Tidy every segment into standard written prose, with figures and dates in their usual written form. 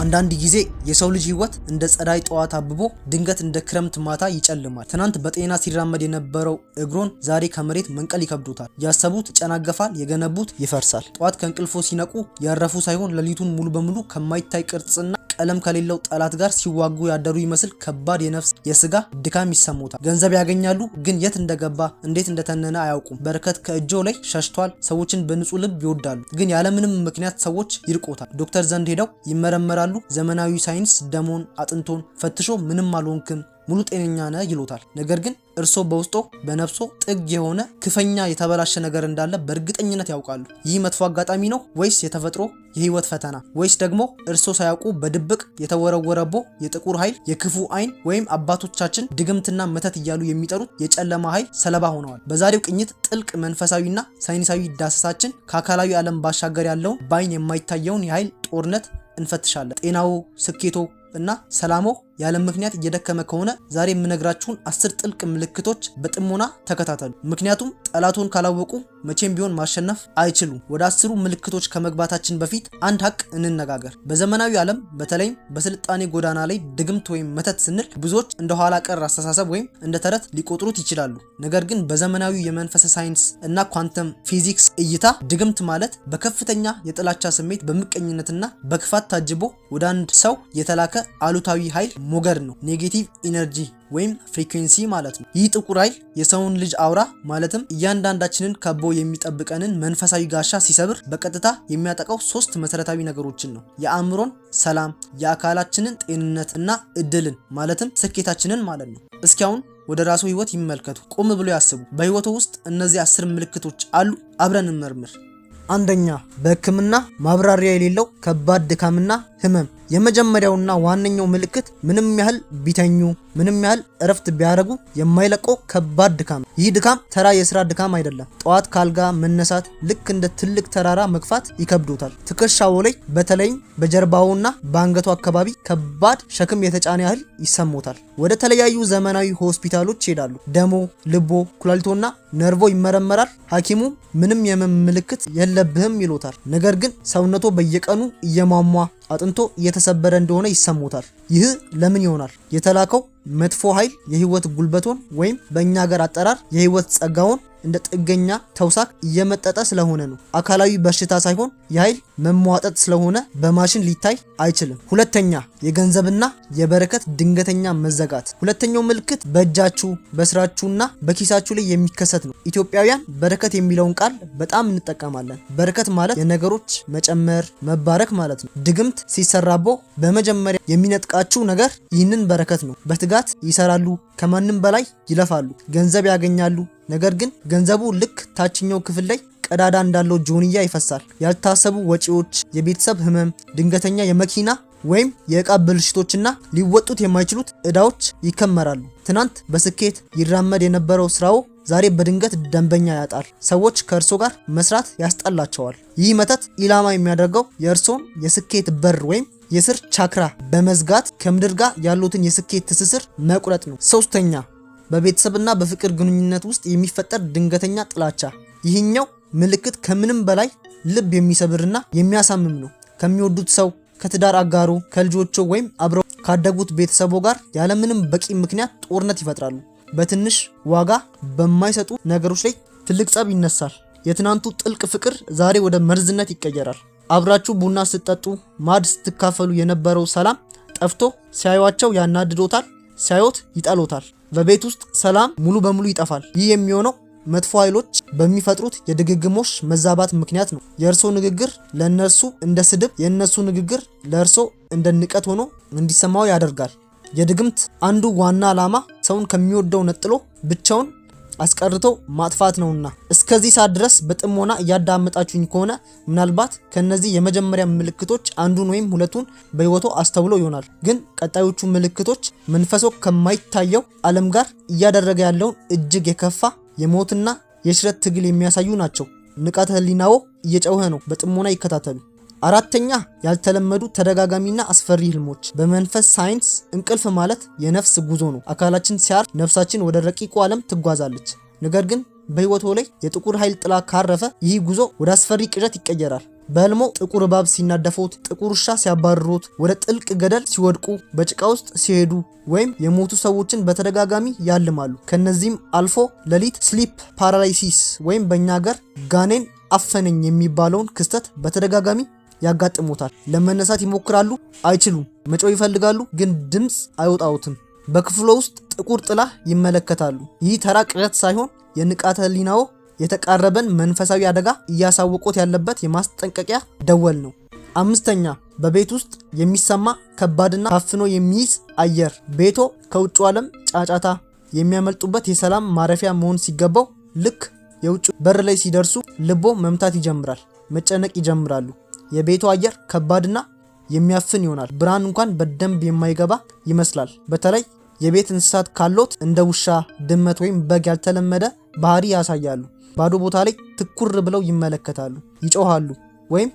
አንዳንድ ጊዜ የሰው ልጅ ህይወት እንደ ጸዳይ ጠዋት አብቦ ድንገት እንደ ክረምት ማታ ይጨልማል። ትናንት በጤና ሲራመድ የነበረው እግሮን ዛሬ ከመሬት መንቀል ይከብዶታል። ያሰቡት ይጨናገፋል፣ የገነቡት ይፈርሳል። ጠዋት ከእንቅልፎ ሲነቁ ያረፉ ሳይሆን ሌሊቱን ሙሉ በሙሉ ከማይታይ ቅርጽና ቀለም ከሌለው ጠላት ጋር ሲዋጉ ያደሩ ይመስል ከባድ የነፍስ የስጋ ድካም ይሰሙታል። ገንዘብ ያገኛሉ፣ ግን የት እንደገባ እንዴት እንደተነነ አያውቁም። በረከት ከእጆ ላይ ሸሽቷል። ሰዎችን በንጹህ ልብ ይወዳሉ፣ ግን ያለምንም ምክንያት ሰዎች ይርቆታል። ዶክተር ዘንድ ሄደው ይመረመራሉ። ዘመናዊ ሳይንስ ደሞን አጥንቶን ፈትሾ ምንም አልሆንክም ሙሉ ጤነኛ ነህ ይሉታል። ነገር ግን እርሶ በውስጦ በነፍሶ ጥግ የሆነ ክፈኛ የተበላሸ ነገር እንዳለ በእርግጠኝነት ያውቃሉ። ይህ መጥፎ አጋጣሚ ነው ወይስ የተፈጥሮ የህይወት ፈተና? ወይስ ደግሞ እርሶ ሳያውቁ በድብቅ የተወረወረቦ የጥቁር ኃይል፣ የክፉ አይን ወይም አባቶቻችን ድግምትና መተት እያሉ የሚጠሩት የጨለማ ኃይል ሰለባ ሆነዋል? በዛሬው ቅኝት ጥልቅ መንፈሳዊና ሳይንሳዊ ዳሰሳችን ከአካላዊ ዓለም ባሻገር ያለውን በአይን የማይታየውን የኃይል ጦርነት እንፈትሻለን። ጤናው፣ ስኬቶ እና ሰላሞ ያለ ምክንያት እየደከመ ከሆነ ዛሬ የምነግራችሁን 10 ጥልቅ ምልክቶች በጥሞና ተከታተሉ። ምክንያቱም ጠላቱን ካላወቁ መቼም ቢሆን ማሸነፍ አይችሉም። ወደ 10 ምልክቶች ከመግባታችን በፊት አንድ ሀቅ እንነጋገር። በዘመናዊ ዓለም በተለይም በስልጣኔ ጎዳና ላይ ድግምት ወይም መተት ስንል ብዙዎች እንደ ኋላ ቀር አስተሳሰብ ወይም እንደ ተረት ሊቆጥሩት ይችላሉ። ነገር ግን በዘመናዊ የመንፈስ ሳይንስ እና ኳንተም ፊዚክስ እይታ ድግምት ማለት በከፍተኛ የጥላቻ ስሜት በምቀኝነትና በክፋት ታጅቦ ወደ አንድ ሰው የተላከ አሉታዊ ኃይል ሞገድ ነው። ኔጌቲቭ ኢነርጂ ወይም ፍሪኩዌንሲ ማለት ነው። ይህ ጥቁር ኃይል የሰውን ልጅ አውራ ማለትም እያንዳንዳችንን ከቦ የሚጠብቀንን መንፈሳዊ ጋሻ ሲሰብር በቀጥታ የሚያጠቃው 3 መሰረታዊ ነገሮችን ነው። የአእምሮን ሰላም፣ የአካላችንን ጤንነት እና እድልን ማለትም ስኬታችንን ማለት ነው። እስኪ አሁን ወደ ራሱ ህይወት ይመልከቱ። ቆም ብሎ ያስቡ። በህይወቱ ውስጥ እነዚህ 10 ምልክቶች አሉ? አብረን እንመርምር። አንደኛ፣ በህክምና ማብራሪያ የሌለው ከባድ ድካምና ህመም። የመጀመሪያውና ዋነኛው ምልክት ምንም ያህል ቢተኙ ምንም ያህል እረፍት ቢያደርጉ የማይለቀው ከባድ ድካም። ይህ ድካም ተራ የስራ ድካም አይደለም። ጠዋት ካልጋ መነሳት ልክ እንደ ትልቅ ተራራ መግፋት ይከብዶታል። ትከሻው ላይ በተለይም በጀርባውና በአንገቱ አካባቢ ከባድ ሸክም የተጫነ ያህል ይሰሙታል። ወደ ተለያዩ ዘመናዊ ሆስፒታሎች ይሄዳሉ። ደሞ፣ ልቦ፣ ኩላሊቶና ነርቮ ይመረመራል። ሐኪሙ ምንም የህመም ምልክት የለብህም ይሎታል። ነገር ግን ሰውነቶ በየቀኑ እየሟሟ አጥንቶ እየተሰበረ እንደሆነ ይሰሙታል። ይህ ለምን ይሆናል? የተላከው መጥፎ ኃይል የህይወት ጉልበቶን ወይም በእኛ ሀገር አጠራር የህይወት ጸጋውን እንደ ጥገኛ ተውሳክ እየመጠጠ ስለሆነ ነው። አካላዊ በሽታ ሳይሆን የኃይል መሟጠጥ ስለሆነ በማሽን ሊታይ አይችልም። ሁለተኛ፣ የገንዘብና የበረከት ድንገተኛ መዘጋት። ሁለተኛው ምልክት በእጃችሁ በስራችሁና በኪሳችሁ ላይ የሚከሰት ነው። ኢትዮጵያውያን በረከት የሚለውን ቃል በጣም እንጠቀማለን። በረከት ማለት የነገሮች መጨመር፣ መባረክ ማለት ነው። ድግምት ሲሰራቦ በመጀመሪያ የሚነጥቃችሁ ነገር ይህንን በረከት ነው። በትጋት ይሰራሉ፣ ከማንም በላይ ይለፋሉ፣ ገንዘብ ያገኛሉ። ነገር ግን ገንዘቡ ልክ ታችኛው ክፍል ላይ ቀዳዳ እንዳለው ጆንያ ይፈሳል። ያልታሰቡ ወጪዎች፣ የቤተሰብ ህመም፣ ድንገተኛ የመኪና ወይም የእቃ ብልሽቶችና ሊወጡት የማይችሉት እዳዎች ይከመራሉ። ትናንት በስኬት ይራመድ የነበረው ስራው ዛሬ በድንገት ደንበኛ ያጣል። ሰዎች ከእርሶ ጋር መስራት ያስጠላቸዋል። ይህ መተት ኢላማ የሚያደርገው የእርሶን የስኬት በር ወይም የስር ቻክራ በመዝጋት ከምድር ጋር ያሉትን የስኬት ትስስር መቁረጥ ነው። ሶስተኛ፣ በቤተሰብና በፍቅር ግንኙነት ውስጥ የሚፈጠር ድንገተኛ ጥላቻ። ይህኛው ምልክት ከምንም በላይ ልብ የሚሰብርና የሚያሳምም ነው። ከሚወዱት ሰው፣ ከትዳር አጋሩ፣ ከልጆቹ ወይም አብረው ካደጉት ቤተሰቦ ጋር ያለምንም በቂ ምክንያት ጦርነት ይፈጥራሉ። በትንሽ ዋጋ በማይሰጡ ነገሮች ላይ ትልቅ ጸብ ይነሳል። የትናንቱ ጥልቅ ፍቅር ዛሬ ወደ መርዝነት ይቀየራል። አብራችሁ ቡና ስትጠጡ ማድ ስትካፈሉ የነበረው ሰላም ጠፍቶ ሲያዩዋቸው ያናድዶታል፣ ሲያዩት ይጠሎታል። በቤት ውስጥ ሰላም ሙሉ በሙሉ ይጠፋል። ይህ የሚሆነው መጥፎ ኃይሎች በሚፈጥሩት የድግግሞሽ መዛባት ምክንያት ነው። የእርሶ ንግግር ለእነርሱ እንደ ስድብ፣ የእነሱ ንግግር ለእርሶ እንደ ንቀት ሆኖ እንዲሰማው ያደርጋል። የድግምት አንዱ ዋና ዓላማ ሰውን ከሚወደው ነጥሎ ብቻውን አስቀርቶ ማጥፋት ነውና። እስከዚህ ሰዓት ድረስ በጥሞና እያዳመጣችሁኝ ከሆነ ምናልባት ከነዚህ የመጀመሪያ ምልክቶች አንዱን ወይም ሁለቱን በህይወቱ አስተውሎ ይሆናል። ግን ቀጣዮቹ ምልክቶች መንፈሶ ከማይታየው ዓለም ጋር እያደረገ ያለውን እጅግ የከፋ የሞትና የሽረት ትግል የሚያሳዩ ናቸው። ንቃተ ህሊናዎ እየጨወኸ ነው። በጥሞና ይከታተሉ። አራተኛ፣ ያልተለመዱ ተደጋጋሚና አስፈሪ ህልሞች። በመንፈስ ሳይንስ እንቅልፍ ማለት የነፍስ ጉዞ ነው። አካላችን ሲያርፍ ነፍሳችን ወደ ረቂቁ ዓለም ትጓዛለች። ነገር ግን በህይወቶ ላይ የጥቁር ኃይል ጥላ ካረፈ ይህ ጉዞ ወደ አስፈሪ ቅዠት ይቀየራል። በህልሞ ጥቁር እባብ ሲናደፉት፣ ጥቁር ውሻ ሲያባርሩት፣ ወደ ጥልቅ ገደል ሲወድቁ፣ በጭቃ ውስጥ ሲሄዱ ወይም የሞቱ ሰዎችን በተደጋጋሚ ያልማሉ። ከነዚህም አልፎ ሌሊት ስሊፕ ፓራላይሲስ ወይም በእኛ ሀገር ጋኔን አፈነኝ የሚባለውን ክስተት በተደጋጋሚ ያጋጥሙታል። ለመነሳት ይሞክራሉ፣ አይችሉም። መጮህ ይፈልጋሉ፣ ግን ድምፅ አይወጣውትም። በክፍሎ ውስጥ ጥቁር ጥላ ይመለከታሉ። ይህ ተራ ቅዠት ሳይሆን የንቃተ ህሊናዎ የተቃረበን መንፈሳዊ አደጋ እያሳወቁት ያለበት የማስጠንቀቂያ ደወል ነው። 5ኛ በቤት ውስጥ የሚሰማ ከባድና ታፍኖ የሚይዝ አየር። ቤቶ ከውጭ ዓለም ጫጫታ የሚያመልጡበት የሰላም ማረፊያ መሆን ሲገባው ልክ የውጭ በር ላይ ሲደርሱ ልቦ መምታት ይጀምራል፣ መጨነቅ ይጀምራሉ። የቤቱ አየር ከባድና የሚያፍን ይሆናል። ብርሃን እንኳን በደንብ የማይገባ ይመስላል። በተለይ የቤት እንስሳት ካሎት እንደ ውሻ፣ ድመት ወይም በግ ያልተለመደ ባህሪ ያሳያሉ። ባዶ ቦታ ላይ ትኩር ብለው ይመለከታሉ፣ ይጮሃሉ ወይም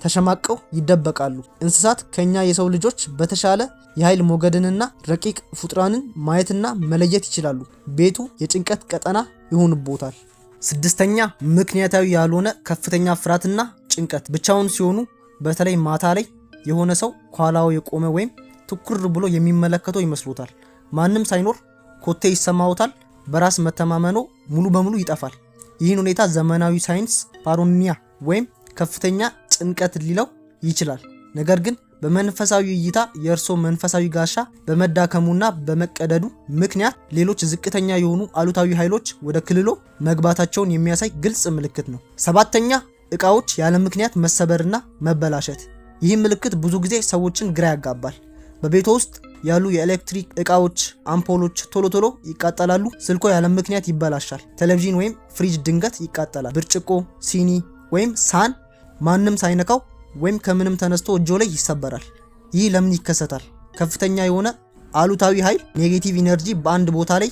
ተሸማቀው ይደበቃሉ። እንስሳት ከኛ የሰው ልጆች በተሻለ የኃይል ሞገድንና ረቂቅ ፍጡራንን ማየትና መለየት ይችላሉ። ቤቱ የጭንቀት ቀጠና ይሆንቦታል። 6ኛ ምክንያታዊ ያልሆነ ከፍተኛ ፍርሃትና ጭንቀት። ብቻውን ሲሆኑ በተለይ ማታ ላይ የሆነ ሰው ከኋላው የቆመ ወይም ትኩር ብሎ የሚመለከተው ይመስሉታል። ማንም ሳይኖር ኮቴ ይሰማውታል። በራስ መተማመኖ ሙሉ በሙሉ ይጠፋል። ይህን ሁኔታ ዘመናዊ ሳይንስ ፓራኖያ ወይም ከፍተኛ ጭንቀት ሊለው ይችላል። ነገር ግን በመንፈሳዊ እይታ የእርሶ መንፈሳዊ ጋሻ በመዳከሙና በመቀደዱ ምክንያት ሌሎች ዝቅተኛ የሆኑ አሉታዊ ኃይሎች ወደ ክልሎ መግባታቸውን የሚያሳይ ግልጽ ምልክት ነው። 7ኛ እቃዎች ያለ ምክንያት መሰበርና መበላሸት። ይህ ምልክት ብዙ ጊዜ ሰዎችን ግራ ያጋባል። በቤቶ ውስጥ ያሉ የኤሌክትሪክ እቃዎች፣ አምፖሎች ቶሎ ይቃጠላሉ። ስልኮ ያለ ምክንያት ይበላሻል። ቴሌቪዥን ወይም ፍሪጅ ድንገት ይቃጠላል። ብርጭቆ፣ ሲኒ ወይም ሳህን ማንም ሳይነካው ወይም ከምንም ተነስቶ እጆ ላይ ይሰበራል። ይህ ለምን ይከሰታል? ከፍተኛ የሆነ አሉታዊ ኃይል ኔጌቲቭ ኢነርጂ በአንድ ቦታ ላይ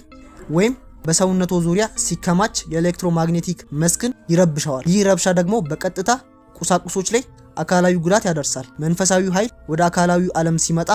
ወይም በሰውነቶ ዙሪያ ሲከማች የኤሌክትሮማግኔቲክ መስክን ይረብሸዋል። ይህ ረብሻ ደግሞ በቀጥታ ቁሳቁሶች ላይ አካላዊ ጉዳት ያደርሳል። መንፈሳዊ ኃይል ወደ አካላዊ ዓለም ሲመጣ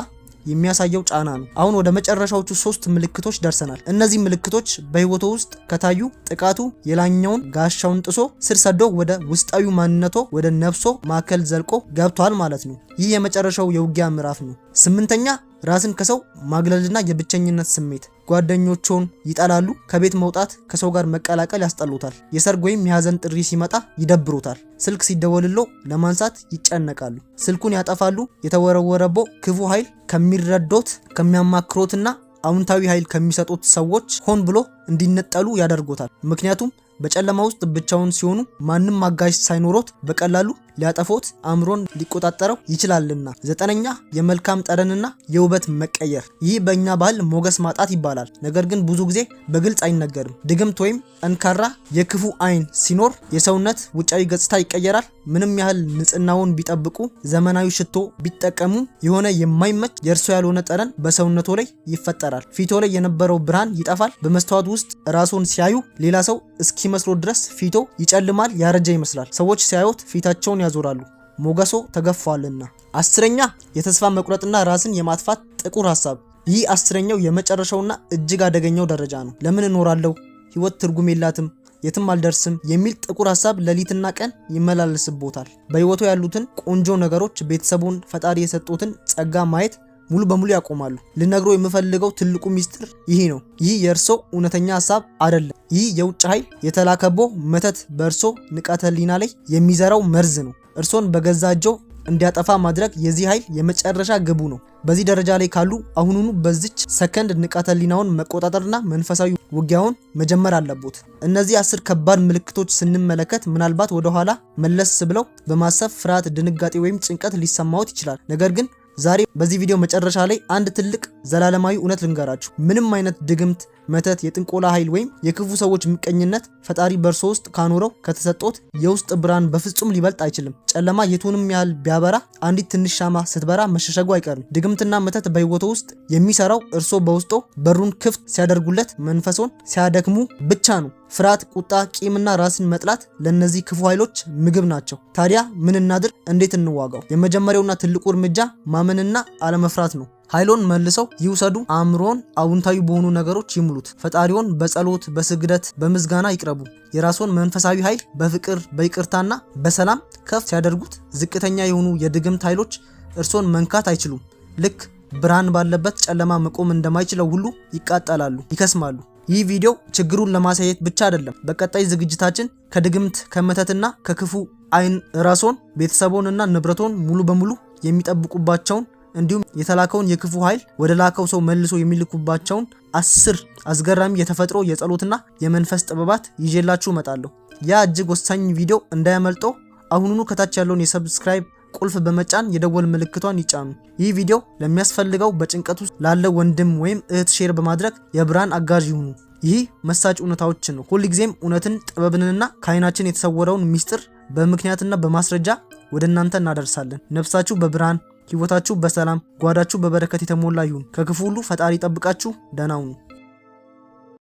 የሚያሳየው ጫና ነው። አሁን ወደ መጨረሻዎቹ 3 ምልክቶች ደርሰናል። እነዚህ ምልክቶች በህይወቶ ውስጥ ከታዩ ጥቃቱ የላኛውን ጋሻውን ጥሶ ስር ሰዶ ወደ ውስጣዊ ማንነቶ ወደ ነፍሶ ማዕከል ዘልቆ ገብቷል ማለት ነው። ይህ የመጨረሻው የውጊያ ምዕራፍ ነው። 8ኛ ራስን ከሰው ማግለልና የብቸኝነት ስሜት። ጓደኞቹን ይጠላሉ። ከቤት መውጣት፣ ከሰው ጋር መቀላቀል ያስጠሉታል። የሰርግ ወይም የሀዘን ጥሪ ሲመጣ ይደብሩታል። ስልክ ሲደወልሎ ለማንሳት ይጨነቃሉ። ስልኩን ያጠፋሉ። የተወረወረቦ ክፉ ኃይል ከሚረዶት ከሚያማክሮትና አውንታዊ ኃይል ከሚሰጡት ሰዎች ሆን ብሎ እንዲነጠሉ ያደርጎታል። ምክንያቱም በጨለማ ውስጥ ብቻውን ሲሆኑ ማንም አጋዥ ሳይኖሮት በቀላሉ ሊያጠፎት አእምሮን ሊቆጣጠረው ይችላልና። 9ኛ የመልካም ጠረንና የውበት መቀየር። ይህ በእኛ ባህል ሞገስ ማጣት ይባላል። ነገር ግን ብዙ ጊዜ በግልጽ አይነገርም። ድግምት ወይም ጠንካራ የክፉ አይን ሲኖር የሰውነት ውጫዊ ገጽታ ይቀየራል። ምንም ያህል ንጽህናውን ቢጠብቁ፣ ዘመናዊ ሽቶ ቢጠቀሙ የሆነ የማይመች የእርሶ ያልሆነ ጠረን በሰውነቶ ላይ ይፈጠራል። ፊቶ ላይ የነበረው ብርሃን ይጠፋል። በመስተዋት ውስጥ ራስዎን ሲያዩ ሌላ ሰው እስኪመስሎ ድረስ ፊቶ ይጨልማል፣ ያረጀ ይመስላል። ሰዎች ሲያዩት ፊታቸውን ያዞራሉ፣ ሞገሶ ተገፏልና። 10ኛ የተስፋ መቁረጥና ራስን የማጥፋት ጥቁር ሐሳብ። ይህ 10ኛው የመጨረሻውና እጅግ አደገኛው ደረጃ ነው። ለምን እኖራለሁ? ህይወት ትርጉም የላትም፣ የትም አልደርስም የሚል ጥቁር ሐሳብ ሌሊትና ቀን ይመላለስቦታል። በህይወቱ ያሉትን ቆንጆ ነገሮች፣ ቤተሰቡን፣ ፈጣሪ የሰጡትን ጸጋ ማየት ሙሉ በሙሉ ያቆማሉ። ልነግሮ የምፈልገው ትልቁ ሚስጥር ይህ ነው። ይህ የእርሶ እውነተኛ ሐሳብ አይደለም። ይህ የውጭ ኃይል የተላከቦ መተት በእርሶ ንቃተ ህሊና ላይ የሚዘራው መርዝ ነው። እርሶን በገዛ እጆ እንዲያጠፋ ማድረግ የዚህ ኃይል የመጨረሻ ግቡ ነው። በዚህ ደረጃ ላይ ካሉ አሁኑኑ በዚች ሰከንድ ንቃተ ህሊናውን መቆጣጠርና መንፈሳዊ ውጊያውን መጀመር አለቦት። እነዚህ 10 ከባድ ምልክቶች ስንመለከት ምናልባት ወደ ኋላ መለስ ብለው በማሰብ ፍርሃት፣ ድንጋጤ ወይም ጭንቀት ሊሰማዎት ይችላል። ነገር ግን ዛሬ በዚህ ቪዲዮ መጨረሻ ላይ አንድ ትልቅ ዘላለማዊ እውነት ልንገራችሁ። ምንም አይነት ድግምት፣ መተት፣ የጥንቆላ ኃይል ወይም የክፉ ሰዎች ምቀኝነት ፈጣሪ በእርሶ ውስጥ ካኖረው ከተሰጦት የውስጥ ብርሃን በፍጹም ሊበልጥ አይችልም። ጨለማ የቱንም ያህል ቢያበራ አንዲት ትንሽ ሻማ ስትበራ መሸሸጉ አይቀርም። ድግምትና መተት በህይወቶ ውስጥ የሚሰራው እርሶ በውስጦ በሩን ክፍት ሲያደርጉለት፣ መንፈሶን ሲያደክሙ ብቻ ነው። ፍርሃት፣ ቁጣ፣ ቂምና ራስን መጥላት ለነዚህ ክፉ ኃይሎች ምግብ ናቸው። ታዲያ ምን እናድርግ? እንዴት እንዋጋው? የመጀመሪያውና ትልቁ እርምጃ ማመንና አለመፍራት ነው። ኃይሎን መልሰው ይውሰዱ። አእምሮን አውንታዊ በሆኑ ነገሮች ይሙሉት። ፈጣሪውን በጸሎት በስግደት በምስጋና ይቅረቡ። የራስዎን መንፈሳዊ ኃይል በፍቅር በይቅርታና በሰላም ከፍ ሲያደርጉት ዝቅተኛ የሆኑ የድግምት ኃይሎች እርሶን መንካት አይችሉም። ልክ ብርሃን ባለበት ጨለማ መቆም እንደማይችለው ሁሉ ይቃጠላሉ፣ ይከስማሉ። ይህ ቪዲዮ ችግሩን ለማሳየት ብቻ አይደለም። በቀጣይ ዝግጅታችን ከድግምት ከመተትና ከክፉ አይን ራስዎን ቤተሰቦንና ንብረቶን ሙሉ በሙሉ የሚጠብቁባቸውን እንዲሁም የተላከውን የክፉ ኃይል ወደ ላከው ሰው መልሶ የሚልኩባቸውን 10 አስገራሚ የተፈጥሮ የጸሎትና የመንፈስ ጥበባት ይዤላችሁ እመጣለሁ። ያ እጅግ ወሳኝ ቪዲዮ እንዳያመልጦ አሁኑኑ ከታች ያለውን የሰብስክራይብ ቁልፍ በመጫን የደወል ምልክቷን ይጫኑ። ይህ ቪዲዮ ለሚያስፈልገው በጭንቀት ውስጥ ላለ ወንድም ወይም እህት ሼር በማድረግ የብርሃን አጋዥ ይሁኑ። ይህ መሳጭ እውነታዎችን ነው። ሁልጊዜም እውነትን፣ ጥበብንና ከዓይናችን የተሰወረውን ሚስጥር በምክንያትና በማስረጃ ወደ እናንተ እናደርሳለን። ነፍሳችሁ በብርሃን፣ ህይወታችሁ በሰላም፣ ጓዳችሁ በበረከት የተሞላ ይሁን። ከክፉ ሁሉ ፈጣሪ ይጠብቃችሁ። ደህና ሁኑ።